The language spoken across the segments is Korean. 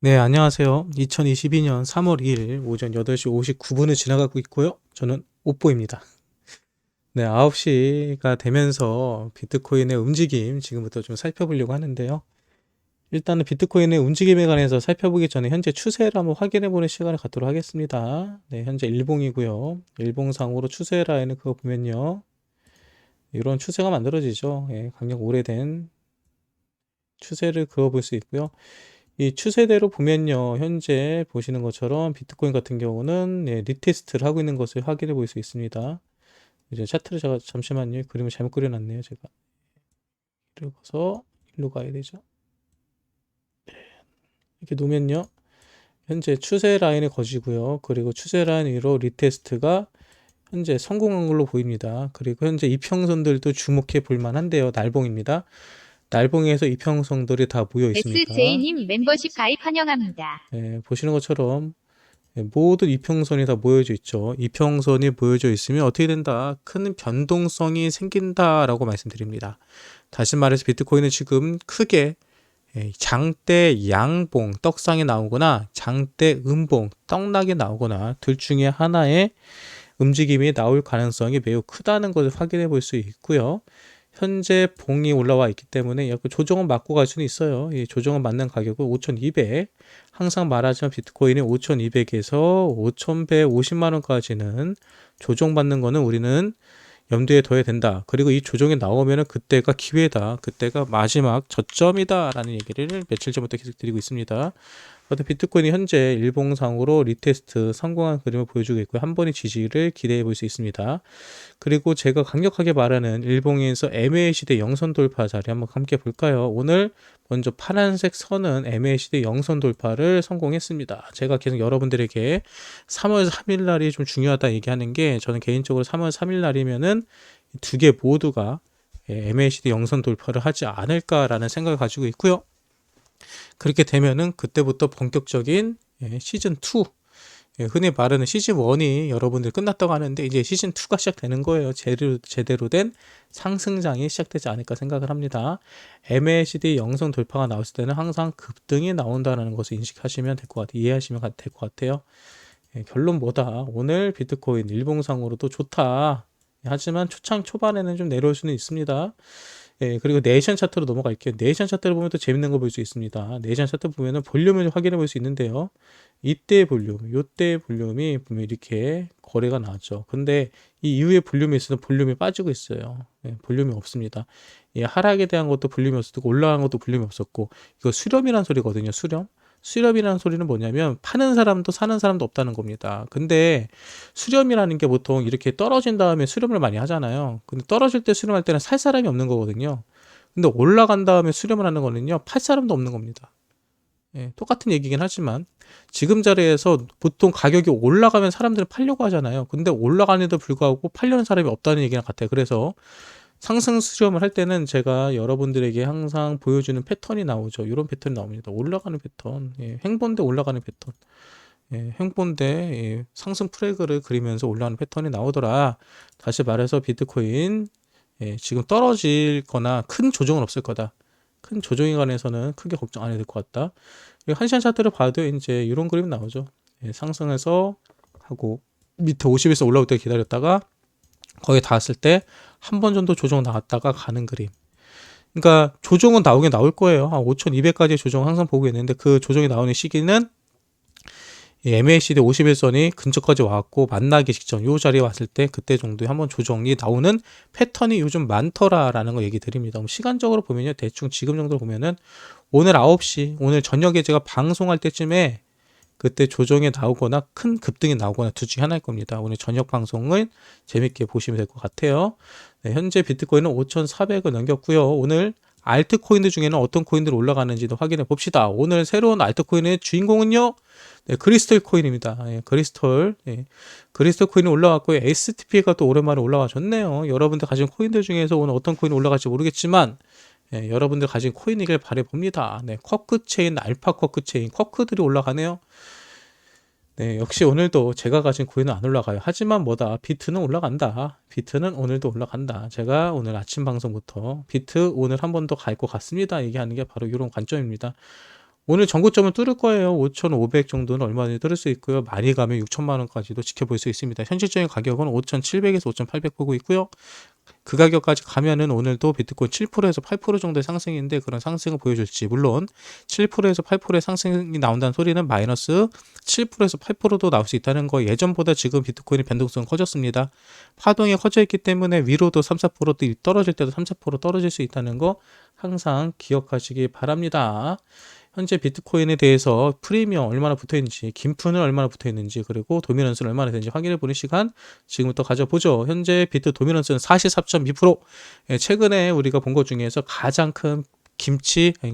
네, 안녕하세요. 2022년 3월 2일 오전 8시 59분을 지나가고 있고요. 저는 오뽀입니다. 네, 9시가 되면서 비트코인의 움직임 지금부터 좀 살펴보려고 하는데요. 일단은 비트코인의 움직임에 관해서 살펴보기 전에 현재 추세를 한번 확인해 보는 시간을 갖도록 하겠습니다. 네, 현재 일봉이고요. 일봉상으로 추세 라인을 그거 보면요. 이런 추세가 만들어지죠. 예, 강력 오래된 추세를 그어 볼 수 있고요. 이 추세대로 보면요, 현재 보시는 것처럼 비트코인 같은 경우는 리테스트를 하고 있는 것을 확인해 볼 수 있습니다. 이제 차트를 제가 잠시만요, 그림을 잘못 그려놨네요. 제가 그려서 일로 가야 되죠. 이렇게 놓으면요, 현재 추세 라인을 거시고요. 그리고 추세 라인 위로 리테스트가 현재 성공한 걸로 보입니다. 그리고 현재 이평선들도 주목해 볼 만한데요. 날봉입니다. 날봉에서 이평선들이 다 모여 있습니다. SJ님 멤버십 가입 환영합니다. 보시는 것처럼 모든 이평선이 다 모여져 있죠. 이평선이 모여져 있으면 어떻게 된다? 큰 변동성이 생긴다라고 말씀드립니다. 다시 말해서 비트코인은 지금 크게 장대 양봉, 떡상이 나오거나 장대 음봉, 떡락이 나오거나 둘 중에 하나의 움직임이 나올 가능성이 매우 크다는 것을 확인해 볼 수 있고요. 현재 봉이 올라와 있기 때문에 약간 조정은 맞고 갈 수는 있어요. 이 조정은 맞는 가격은 5,200. 항상 말하지만 비트코인이 5,200에서 5,150만 원까지는 조정받는 거는 우리는 염두에 둬야 된다. 그리고 이 조정이 나오면은 그때가 기회다. 그때가 마지막 저점이다라는 얘기를 며칠 전부터 계속 드리고 있습니다. 비트코인이 현재 일봉상으로 리테스트 성공한 그림을 보여주고 있고요. 한 번의 지지를 기대해 볼 수 있습니다. 그리고 제가 강력하게 말하는 일봉에서 MA 시대 영선 돌파 자리 한번 함께 볼까요? 오늘 먼저 파란색 선은 MA 시대 영선 돌파를 성공했습니다. 제가 계속 여러분들에게 3월 3일 날이 좀 중요하다 얘기하는 게, 저는 개인적으로 3월 3일 날이면은 두 개 모두가 MA 시대 영선 돌파를 하지 않을까라는 생각을 가지고 있고요. 그렇게 되면은 그때부터 본격적인 시즌 2, 흔히 말하는 시즌 1이 여러분들 끝났다고 하는데 이제 시즌 2가 시작되는 거예요. 제대로 된 상승장이 시작되지 않을까 생각을 합니다. MACD 영성 돌파가 나왔을 때는 항상 급등이 나온다는 것을 인식하시면 될 것 같아요. 이해하시면 될 것 같아요. 결론 뭐다? 오늘 비트코인 일봉상으로도 좋다. 하지만 초반에는 좀 내려올 수는 있습니다. 그리고 네이션 차트로 넘어갈게요. 네이션 차트를 보면 또 재밌는 거 볼 수 있습니다. 네이션 차트 보면은 볼륨을 확인해 볼 수 있는데요. 이때 볼륨, 요때 볼륨이 보면 이렇게 거래가 나왔죠. 근데 이 이후에 볼륨이 있어도 볼륨이 빠지고 있어요. 볼륨이 없습니다. 하락에 대한 것도 볼륨이 없었고 올라간 것도 볼륨이 없었고, 이거 수렴이란 소리거든요. 수렴. 수렴이라는 소리는 뭐냐면 파는 사람도 사는 사람도 없다는 겁니다. 근데 수렴이라는 게 보통 이렇게 떨어진 다음에 수렴을 많이 하잖아요. 근데 떨어질 때 수렴할 때는 살 사람이 없는 거거든요. 근데 올라간 다음에 수렴을 하는 거는요, 팔 사람도 없는 겁니다. 똑같은 얘기긴 하지만 지금 자리에서 보통 가격이 올라가면 사람들은 팔려고 하잖아요. 근데 올라가는데도 불구하고 팔려는 사람이 없다는 얘기랑 같아요. 그래서 상승 수렴을 할 때는 제가 여러분들에게 항상 보여주는 패턴이 나오죠. 이런 패턴이 나옵니다. 올라가는 패턴, 횡보인데 올라가는 패턴, 횡보인데 상승 프레그를 그리면서 올라가는 패턴이 나오더라. 다시 말해서 비트코인 지금 떨어질 거나 큰 조정은 없을 거다. 큰 조정에 관해서는 크게 걱정 안 해도 될 것 같다. 한시간 차트를 봐도 이제 이런 그림이 나오죠. 상승해서 하고 밑에 50에서 올라올 때 기다렸다가 거기 닿았을 때 한 번 정도 조정 나왔다가 가는 그림. 그러니까 조정은 나오긴 나올 거예요. 한 5,200까지 조정 항상 보고 있는데 그 조정이 나오는 시기는 MACD 51선이 근처까지 왔고 만나기 직전 요 자리에 왔을 때 그때 정도에 한번 조정이 나오는 패턴이 요즘 많더라라는 거 얘기 드립니다. 그럼 시간적으로 보면요, 대충 지금 정도로 보면은 오늘 9시, 오늘 저녁에 제가 방송할 때쯤에 그때 조정이 나오거나 큰 급등이 나오거나 둘 중에 하나일 겁니다. 오늘 저녁 방송을 재밌게 보시면 될 것 같아요. 현재 비트코인은 5,400을 넘겼고요. 오늘 알트코인들 중에는 어떤 코인들이 올라가는지도 확인해 봅시다. 오늘 새로운 알트코인의 주인공은요, 크리스털 코인입니다. 크리스털 코인이 올라왔고요. STP가 또 오랜만에 올라와 줬네요. 여러분들 가진 코인들 중에서 오늘 어떤 코인이 올라갈지 모르겠지만 여러분들 가진 코인이길 바라봅니다. 쿼크 체인, 알파 쿼크 체인, 쿼크들이 올라가네요. 역시 오늘도 제가 가진 코인은 안 올라가요. 하지만 뭐다, 비트는 올라간다. 비트는 오늘도 올라간다. 제가 오늘 아침 방송부터 비트 오늘 한 번 더 갈 것 같습니다 얘기하는 게 바로 이런 관점입니다. 오늘 전고점은 뚫을 거예요. 5,500 정도는 얼마든지 뚫을 수 있고요. 많이 가면 6천만 원까지도 지켜볼 수 있습니다. 현실적인 가격은 5,700에서 5,800 보고 있고요. 그 가격까지 가면은 오늘도 비트코인 7%에서 8% 정도의 상승인데 그런 상승을 보여줄지, 물론 7%에서 8%의 상승이 나온다는 소리는 마이너스 7%에서 8%도 나올 수 있다는 거. 예전보다 지금 비트코인의 변동성은 커졌습니다. 파동이 커져 있기 때문에 위로도 3, 4%도 떨어질 때도 3, 4% 떨어질 수 있다는 거 항상 기억하시기 바랍니다. 현재 비트코인에 대해서 프리미엄 얼마나 붙어 있는지, 김프는 얼마나 붙어 있는지, 그리고 도미넌스는 얼마나 되는지 확인해 보는 시간 지금부터 가져보죠. 현재 비트 도미넌스는 44.2%. 최근에 우리가 본 것 중에서 가장 큰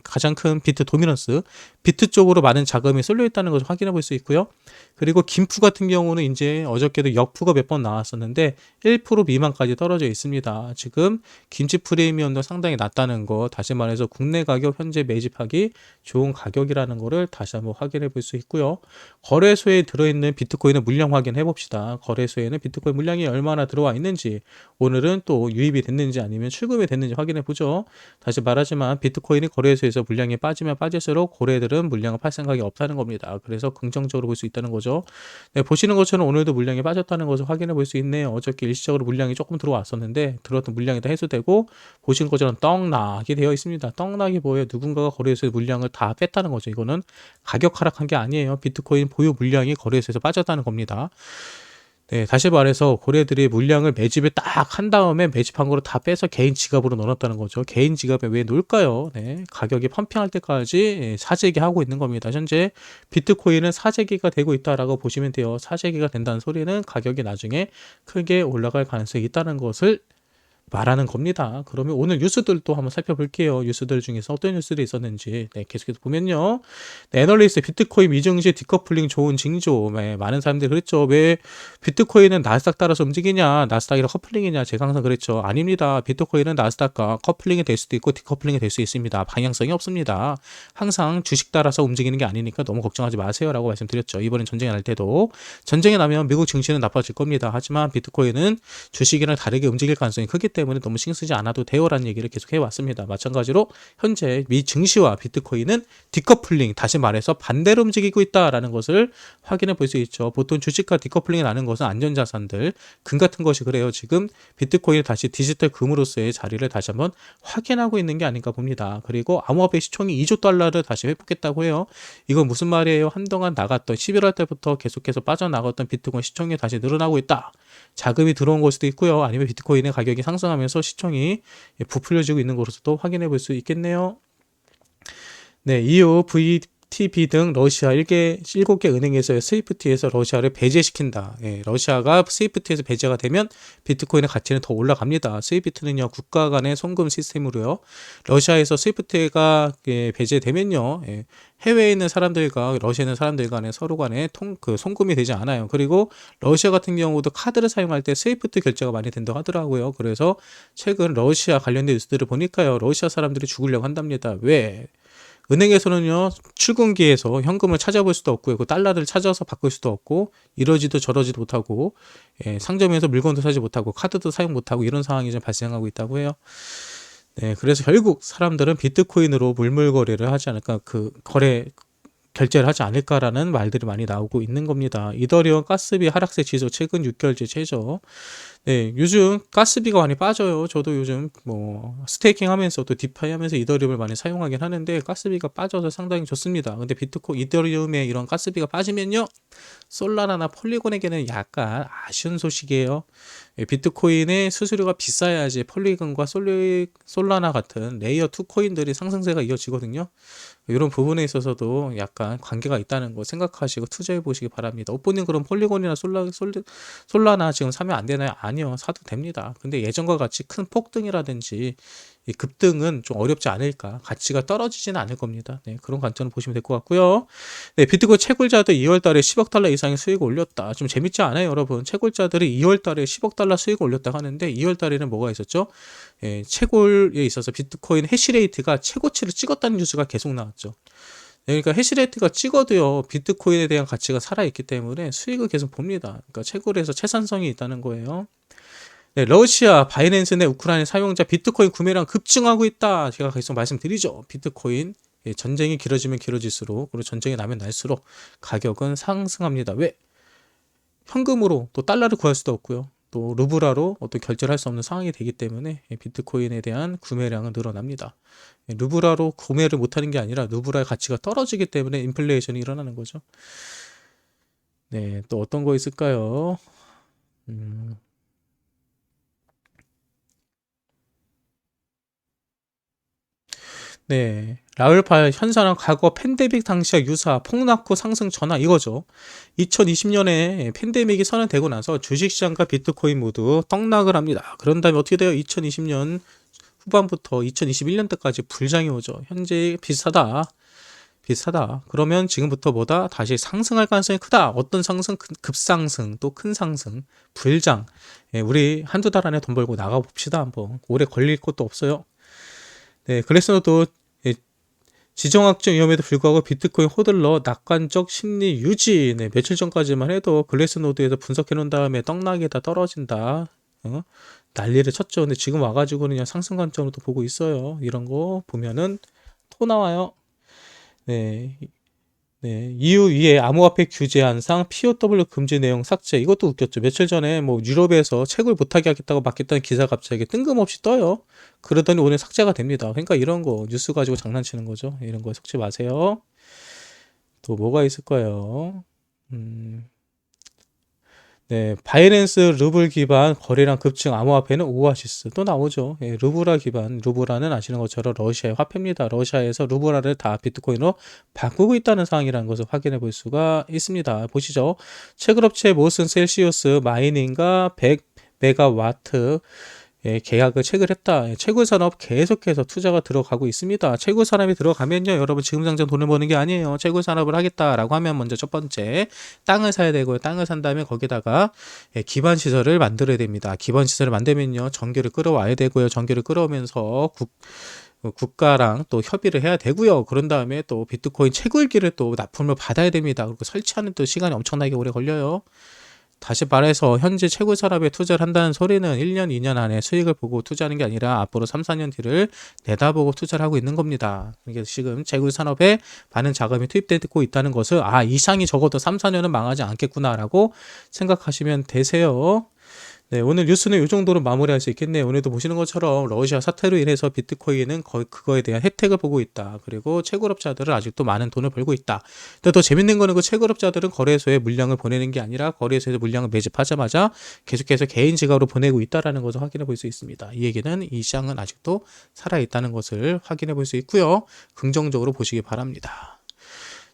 가장 큰 비트 도미넌스, 비트 쪽으로 많은 자금이 쏠려 있다는 것을 확인해 볼 수 있고요. 그리고 김프 같은 경우는 이제 어저께도 역프가 몇 번 나왔었는데 1% 미만까지 떨어져 있습니다. 지금 김치 프리미엄도 상당히 낮다는 거, 다시 말해서 국내 가격 현재 매집하기 좋은 가격이라는 거를 다시 한번 확인해 볼 수 있고요. 거래소에 들어있는 비트코인의 물량 확인해 봅시다. 거래소에는 비트코인 물량이 얼마나 들어와 있는지, 오늘은 또 유입이 됐는지 아니면 출금이 됐는지 확인해 보죠. 다시 말하지만 비트코인이 거래소에서 물량이 빠지면 빠질수록 고래들은 물량을 팔 생각이 없다는 겁니다. 그래서 긍정적으로 볼 수 있다는 거죠. 네, 보시는 것처럼 오늘도 물량이 빠졌다는 것을 확인해 볼 수 있네요. 어저께 일시적으로 물량이 조금 들어왔었는데 들어왔던 물량이 다 해소되고, 보시는 것처럼 떡락이 되어 있습니다. 떡락이 뭐예요? 누군가가 거래소에서 물량을 다 뺐다는 거죠. 이거는 가격 하락한 게 아니에요. 비트코인 보유 물량이 거래소에서 빠졌다는 겁니다. 네, 다시 말해서 고래들이 물량을 매집을 딱 한 다음에 매집한 거를 다 빼서 개인 지갑으로 넣어놨다는 거죠. 개인 지갑에 왜 놓을까요? 네, 가격이 펌핑할 때까지 사재기하고 있는 겁니다. 현재 비트코인은 사재기가 되고 있다라고 보시면 돼요. 사재기가 된다는 소리는 가격이 나중에 크게 올라갈 가능성이 있다는 것을 말하는 겁니다. 그러면 오늘 뉴스들도 한번 살펴볼게요. 뉴스들 중에서 어떤 뉴스들이 있었는지. 네, 계속해서 보면요. 네, 애널리스트 비트코인 미증시 디커플링 좋은 징조. 네, 많은 사람들이 그랬죠. 왜 비트코인은 나스닥 따라서 움직이냐, 나스닥이랑 커플링이냐. 제가 항상 그랬죠. 아닙니다. 비트코인은 나스닥과 커플링이 될 수도 있고 디커플링이 될 수 있습니다. 방향성이 없습니다. 항상 주식 따라서 움직이는 게 아니니까 너무 걱정하지 마세요 라고 말씀드렸죠. 이번엔 전쟁이 날 때도 전쟁이 나면 미국 증시는 나빠질 겁니다. 하지만 비트코인은 주식이랑 다르게 움직일 가능성이 크기 때문에 너무 신경 쓰지 않아도 돼요라는 얘기를 계속 해왔습니다. 마찬가지로 현재 미 증시와 비트코인은 디커플링, 다시 말해서 반대로 움직이고 있다라는 것을 확인해 볼 수 있죠. 보통 주식과 디커플링이 나는 것은 안전자산들, 금 같은 것이 그래요. 지금 비트코인이 다시 디지털 금으로서의 자리를 다시 한번 확인하고 있는 게 아닌가 봅니다. 그리고 암호화폐 시총이 2조 달러를 다시 회복했다고 해요. 이건 무슨 말이에요? 한동안 나갔던 11월 때부터 계속해서 빠져나갔던 비트코인 시총이 다시 늘어나고 있다. 자금이 들어온 걸 수도 있고요. 아니면 비트코인의 가격이 상승하면서 시총이 부풀려지고 있는 것으로도 확인해 볼 수 있겠네요. 네, 이후 VTB 등 러시아 7개 은행에서의 스위프트에서 러시아를 배제시킨다. 예, 러시아가 스위프트에서 배제가 되면 비트코인의 가치는 더 올라갑니다. 스위프트는요, 국가 간의 송금 시스템으로요. 러시아에서 스위프트가 배제되면요, 해외에 있는 사람들과 러시아에 있는 사람들 간에 서로 간에 송금이 되지 않아요. 그리고 러시아 같은 경우도 카드를 사용할 때 스위프트 결제가 많이 된다고 하더라고요. 그래서 최근 러시아 관련된 뉴스들을 보니까요, 러시아 사람들이 죽으려고 한답니다. 왜? 은행에서는요, 출금기에서 현금을 찾아볼 수도 없고요, 그 달러를 찾아서 바꿀 수도 없고, 이러지도 저러지도 못하고, 상점에서 물건도 사지 못하고, 카드도 사용 못하고, 이런 상황이 좀 발생하고 있다고 해요. 네, 그래서 결국 사람들은 비트코인으로 물물거래를 하지 않을까, 결제를 하지 않을까라는 말들이 많이 나오고 있는 겁니다. 이더리움 가스비 하락세 지수 최근 6개월째 최저. 네, 요즘 가스비가 많이 빠져요. 저도 요즘 스테이킹 하면서 또 디파이 하면서 이더리움을 많이 사용하긴 하는데 가스비가 빠져서 상당히 좋습니다. 근데 이더리움의 이런 가스비가 빠지면요, 솔라나나 폴리곤에게는 약간 아쉬운 소식이에요. 비트코인의 수수료가 비싸야지 폴리곤과 솔라나 같은 레이어 2 코인들이 상승세가 이어지거든요. 이런 부분에 있어서도 약간 관계가 있다는 거 생각하시고 투자해 보시기 바랍니다. 오빠님, 그럼 폴리곤이나 솔라나 지금 사면 안 되나요? 아니요, 사도 됩니다. 근데 예전과 같이 큰 폭등이라든지 이 급등은 좀 어렵지 않을까, 가치가 떨어지지는 않을 겁니다. 네, 그런 관점을 보시면 될 것 같고요. 네, 비트코인 채굴자들 2월 달에 10억 달러 이상의 수익을 올렸다. 좀 재밌지 않아요, 여러분? 채굴자들이 2월 달에 10억 달러 수익을 올렸다 하는데 2월 달에는 뭐가 있었죠? 채굴에 있어서 비트코인 해시레이트가 최고치를 찍었다는 뉴스가 계속 나왔죠. 그러니까 해시레이트가 찍어도요, 비트코인에 대한 가치가 살아있기 때문에 수익을 계속 봅니다. 그러니까 채굴에서 채산성이 있다는 거예요. 네, 러시아 바이낸스 내 우크라이나 사용자 비트코인 구매량 급증하고 있다. 제가 계속 말씀드리죠. 비트코인 전쟁이 길어지면 길어질수록 그리고 전쟁이 나면 날수록 가격은 상승합니다. 왜? 현금으로 또 달러를 구할 수도 없고요. 또 루브라로 어떤 결제를 할 수 없는 상황이 되기 때문에 비트코인에 대한 구매량은 늘어납니다. 루브라로 구매를 못하는 게 아니라 루브라의 가치가 떨어지기 때문에 인플레이션이 일어나는 거죠. 네, 또 어떤 거 있을까요? 네, 라울파 현상은 과거 팬데믹 당시와 유사 폭락 후 상승 전환 이거죠. 2020년에 팬데믹이 선언되고 나서 주식시장과 비트코인 모두 떡락을 합니다. 그런 다음에 어떻게 돼요? 2020년 후반부터 2021년 때까지 불장이 오죠. 현재 비슷하다. 비슷하다. 그러면 지금부터 뭐다? 다시 상승할 가능성이 크다. 어떤 상승? 급상승, 또 큰 상승, 불장. 우리 한두 달 안에 돈 벌고 나가 봅시다. 한번. 오래 걸릴 것도 없어요. 네, 글래스노도 지정학적 위험에도 불구하고 비트코인 호들러 낙관적 심리 유지. 네, 며칠 전까지만 해도 글래스노드에서 분석해 놓은 다음에 떡락에다 떨어진다. 난리를 쳤죠. 근데 지금 와가지고는 그냥 상승 관점으로 또 보고 있어요. 이런 거 보면은 토 나와요. 네, 네, 이유 위에 암호화폐 규제 한상 POW 금지 내용 삭제. 이것도 웃겼죠. 며칠 전에 뭐 유럽에서 채굴 못하게 하겠다고 막겠다는 기사 갑자기 뜬금없이 떠요. 그러더니 오늘 삭제가 됩니다. 그러니까 이런 거 뉴스 가지고 장난치는 거죠. 이런 거 섞지 마세요. 또 뭐가 있을까요? 네, 바이낸스 루블 기반 거래량 급증 암호화폐는 오아시스 또 나오죠. 예, 루브라 기반 루브라는 아시는 것처럼 러시아의 화폐입니다. 러시아에서 루브라를 다 비트코인으로 바꾸고 있다는 상황이라는 것을 확인해 볼 수가 있습니다. 보시죠. 채굴업체 모슨 셀시우스 마이닝과 100 메가와트 계약을 체결했다. 채굴 산업 계속해서 투자가 들어가고 있습니다. 채굴 산업이 들어가면요, 여러분 지금 당장 돈을 버는 게 아니에요. 채굴 산업을 하겠다라고 하면 먼저 첫 번째 땅을 사야 되고요. 땅을 산 다음에 거기다가 기반 시설을 만들어야 됩니다. 기반 시설을 만들면요, 전기를 끌어와야 되고요. 전기를 끌어오면서 국가랑 또 협의를 해야 되고요. 그런 다음에 또 비트코인 채굴기를 또 납품을 받아야 됩니다. 그리고 설치하는 또 시간이 엄청나게 오래 걸려요. 다시 말해서 현재 채굴 산업에 투자를 한다는 소리는 1년, 2년 안에 수익을 보고 투자하는 게 아니라 앞으로 3, 4년 뒤를 내다보고 투자를 하고 있는 겁니다. 그러니까 지금 채굴 산업에 많은 자금이 투입되고 있다는 것을 이 시장이 적어도 3, 4년은 망하지 않겠구나라고 생각하시면 되세요. 네, 오늘 뉴스는 이 정도로 마무리할 수 있겠네요. 오늘도 보시는 것처럼 러시아 사태로 인해서 비트코인은 거의 그거에 대한 혜택을 보고 있다. 그리고 채굴업자들은 아직도 많은 돈을 벌고 있다. 근데 더 재밌는 거는 그 채굴업자들은 거래소에 물량을 보내는 게 아니라 거래소에서 물량을 매집하자마자 계속해서 개인 지갑으로 보내고 있다라는 것을 확인해 볼 수 있습니다. 이 얘기는 이 시장은 아직도 살아있다는 것을 확인해 볼 수 있고요. 긍정적으로 보시기 바랍니다.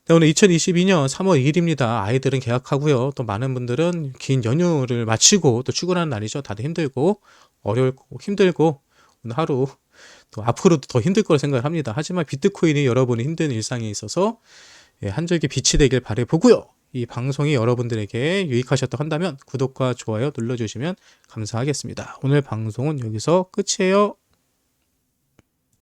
네, 오늘 2022년 3월 2일입니다. 아이들은 개학하고요. 또 많은 분들은 긴 연휴를 마치고 또 출근하는 날이죠. 다들 힘들고 어렵고 힘들고 오늘 하루 또 앞으로도 더 힘들 거라 생각을 합니다. 하지만 비트코인이 여러분의 힘든 일상에 있어서 한 줄기 빛이 되길 바라보고요. 이 방송이 여러분들에게 유익하셨다고 한다면 구독과 좋아요 눌러주시면 감사하겠습니다. 오늘 방송은 여기서 끝이에요.